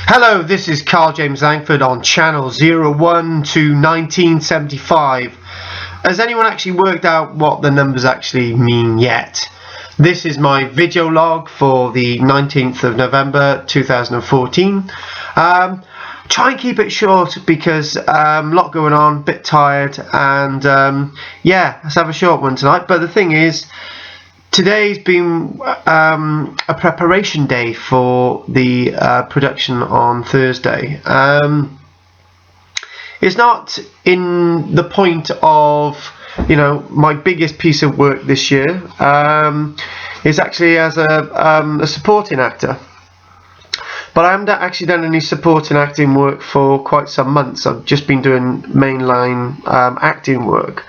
Hello, this is Karl-James Langford on channel 01 to 1975. Has anyone actually worked out what the numbers actually mean yet? This is my video log for the 19th of November 2014. Try and keep it short because a lot going on, a bit tired, and yeah, let's have a short one tonight. But the thing is, today's been a preparation day for the production on Thursday. It's not in the point of, my biggest piece of work this year. It's actually as a supporting actor. But I haven't actually done any supporting acting work for quite some months. I've just been doing mainline acting work.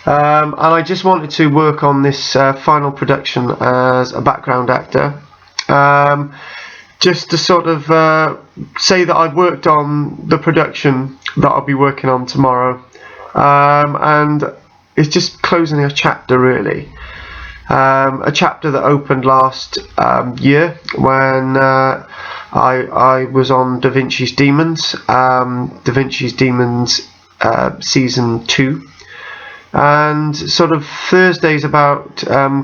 And I just wanted to work on this final production as a background actor, just to sort of say that I've worked on the production that I'll be working on tomorrow, and it's just closing a chapter really, a chapter that opened last year when I was on Da Vinci's Demons, season 2. And sort of Thursday's about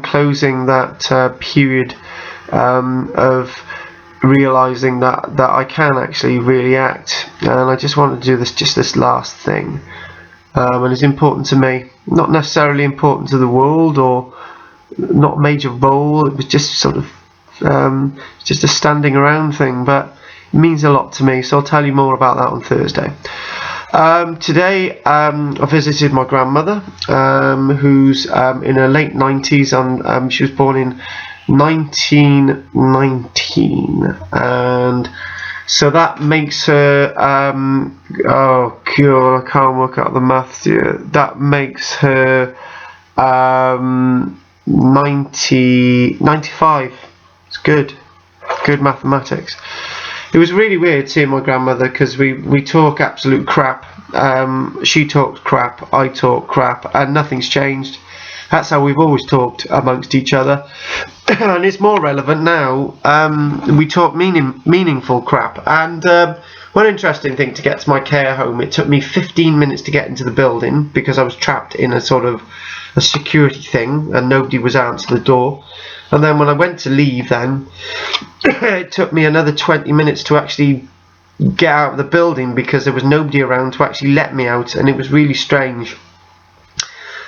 closing that period of realising that I can actually really act, and I just wanted to do this last thing, and it's important to me, not necessarily important to the world or not a major role. It was just sort of just a standing around thing, but it means a lot to me, so I'll tell you more about that on Thursday. Today I visited my grandmother, who's in her late 90s, and she was born in 1919, and so that makes her oh god, I can't work out the maths here. That makes her 95. It's good mathematics. It was really weird seeing my grandmother because we talk absolute crap. She talks crap, I talk crap, and nothing's changed. That's how we've always talked amongst each other. And it's more relevant now. We talk meaningful crap. And one interesting thing, to get to my care home, it took me 15 minutes to get into the building because I was trapped in a sort of a security thing and nobody was answering the door. And then when I went to leave, then it took me another 20 minutes to actually get out of the building because there was nobody around to actually let me out, and it was really strange.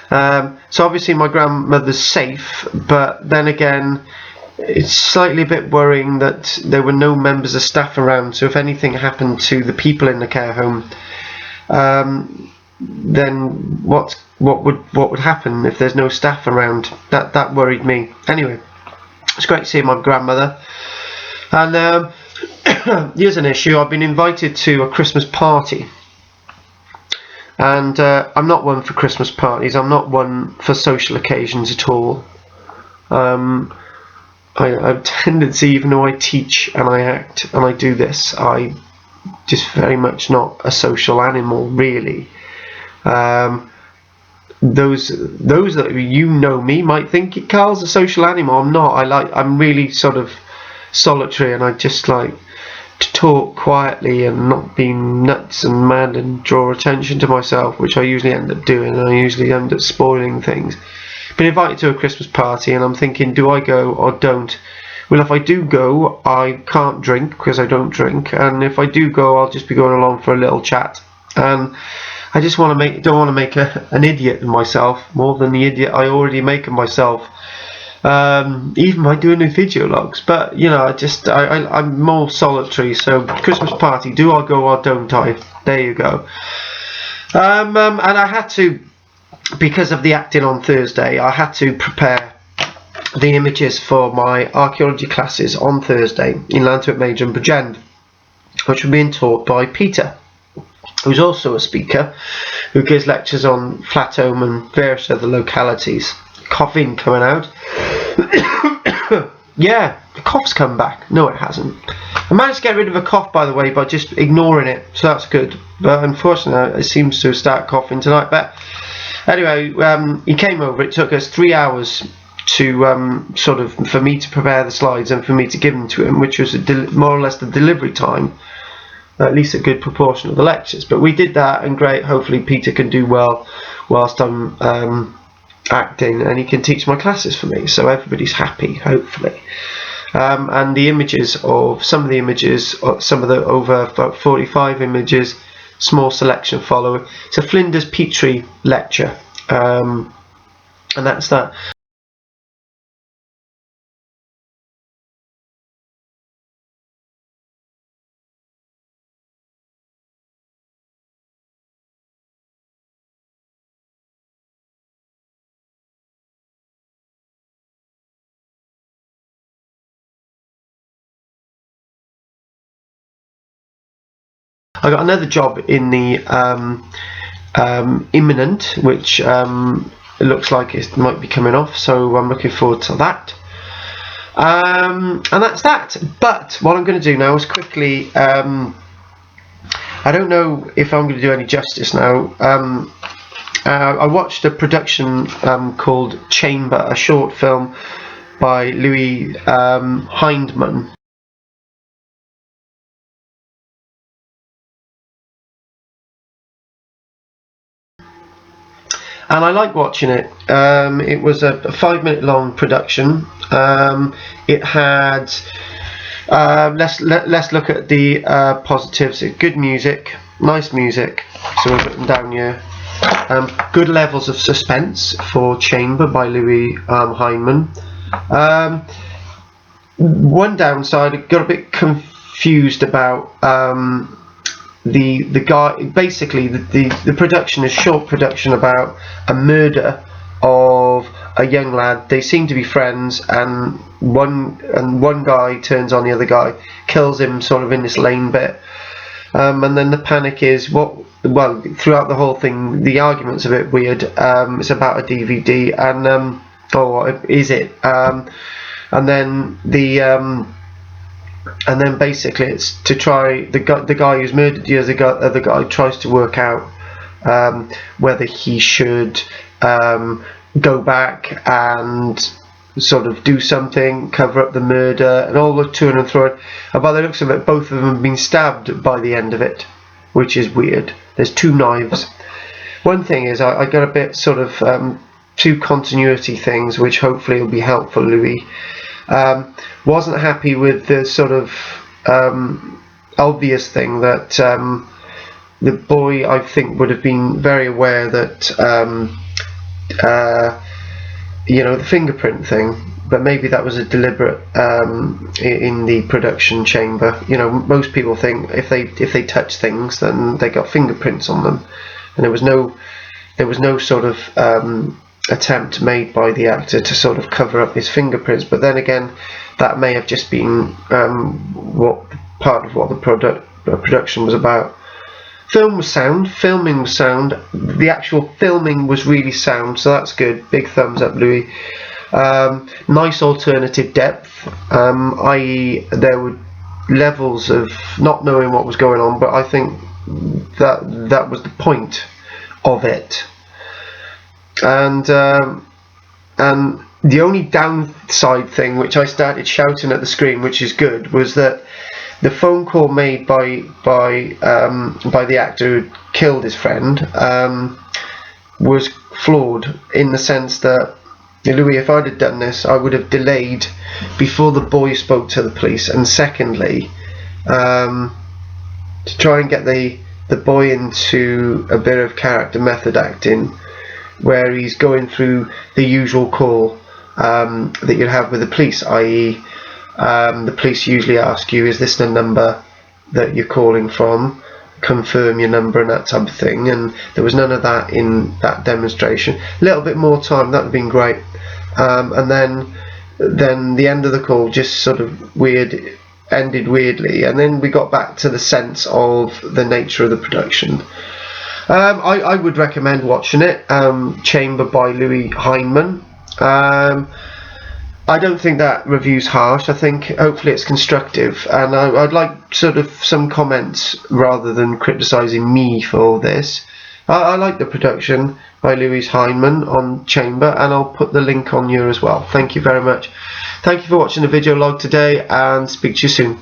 So obviously my grandmother's safe, but then again, it's slightly a bit worrying that there were no members of staff around. So if anything happened to the people in the care home, then what would happen if there's no staff around? That worried me. Anyway, it's great to see my grandmother. And here's an issue. I've been invited to a Christmas party, and I'm not one for Christmas parties. I'm not one for social occasions at all. I have a tendency, even though I teach and I act and I do this, I just very much not a social animal really. Those that me might think Carl's a social animal. I'm not. I'm really sort of solitary, and I just like to talk quietly and not be nuts and mad and draw attention to myself, which I usually end up doing, and I usually end up spoiling things. Been invited to a Christmas party, and I'm thinking, do I go or don't? Well, if I do go, I can't drink because I don't drink, and if I do go, I'll just be going along for a little chat. And I just don't want to make an idiot of myself more than the idiot I already make of myself, even by doing the video logs. But I'm more solitary. So Christmas party, do I go or don't I? There you go. And I had to, because of the acting on Thursday, I had to prepare the images for my archaeology classes on Thursday in Lantwick Major and Bridgend, which were being taught by Peter, who's also a speaker who gives lectures on Flatholm and various other localities. Coughing coming out. Yeah, the cough's come back. No, it hasn't. I managed to get rid of a cough, by the way, by just ignoring it, so that's good. But unfortunately, it seems to start coughing tonight. But anyway, he came over. It took us 3 hours to for me to prepare the slides and for me to give them to him, which was more or less the delivery time at least a good proportion of the lectures. But we did that, and great. Hopefully Peter can do well whilst I'm acting, and he can teach my classes for me, so everybody's happy, hopefully. And the images of some of the over 45 images, small selection following. It's a Flinders Petrie lecture, and that's that. I got another job in the imminent, which it looks like it might be coming off, so I'm looking forward to that. And that's that. But what I'm going to do now is quickly, I don't know if I'm going to do any justice now. I watched a production called Chamber, a short film by Louis Hindman. And I like watching it. It was a 5-minute long production. It had let's look at the positives. Good music, nice music. So we've written down here. Good levels of suspense for Chamber by Louis Hindman. One downside, I got a bit confused about the guy. Basically the production is short production about a murder of a young lad. They seem to be friends, and one guy turns on the other guy, kills him sort of in this lane bit, and then the panic is throughout the whole thing the argument's a bit weird. It's about a DVD, and or is it, and then basically it's to try the guy who's murdered the other guy tries to work out whether he should go back and sort of do something, cover up the murder, and all the to and fro. And by the looks of it, both of them have been stabbed by the end of it, which is weird. There's 2 knives. One thing is I got a bit sort of 2 continuity things, which hopefully will be helpful. Louis wasn't happy with the sort of obvious thing that the boy, I think, would have been very aware that the fingerprint thing, but maybe that was a deliberate in the production chamber. Most people think if they touch things, then they got fingerprints on them, and there was no sort of attempt made by the actor to sort of cover up his fingerprints. But then again, that may have just been part of what the production was about. Filming was sound. The actual filming was really sound, so that's good. Big thumbs up, Louis. Nice alternative depth, i.e. there were levels of not knowing what was going on, but I think that was the point of it. And the only downside thing, which I started shouting at the screen, which is good, was that the phone call made by the actor who killed his friend was flawed, in the sense that, Louis, if I'd have done this, I would have delayed before the boy spoke to the police, and secondly, to try and get the boy into a bit of character method acting, where he's going through the usual call that you'd have with the police, i.e. the police usually ask you, is this the number that you're calling from, confirm your number, and that type of thing, and there was none of that in that demonstration. A little bit more time, that would have been great. And then the end of the call just sort of ended weirdly, and then we got back to the sense of the nature of the production. I would recommend watching it. Chamber by Louis Hindman. I don't think that review's harsh. I think hopefully it's constructive, and I'd like sort of some comments rather than criticising me for this. I like the production by Louis Hindman on Chamber, and I'll put the link on here as well. Thank you very much. Thank you for watching the video log today, and speak to you soon.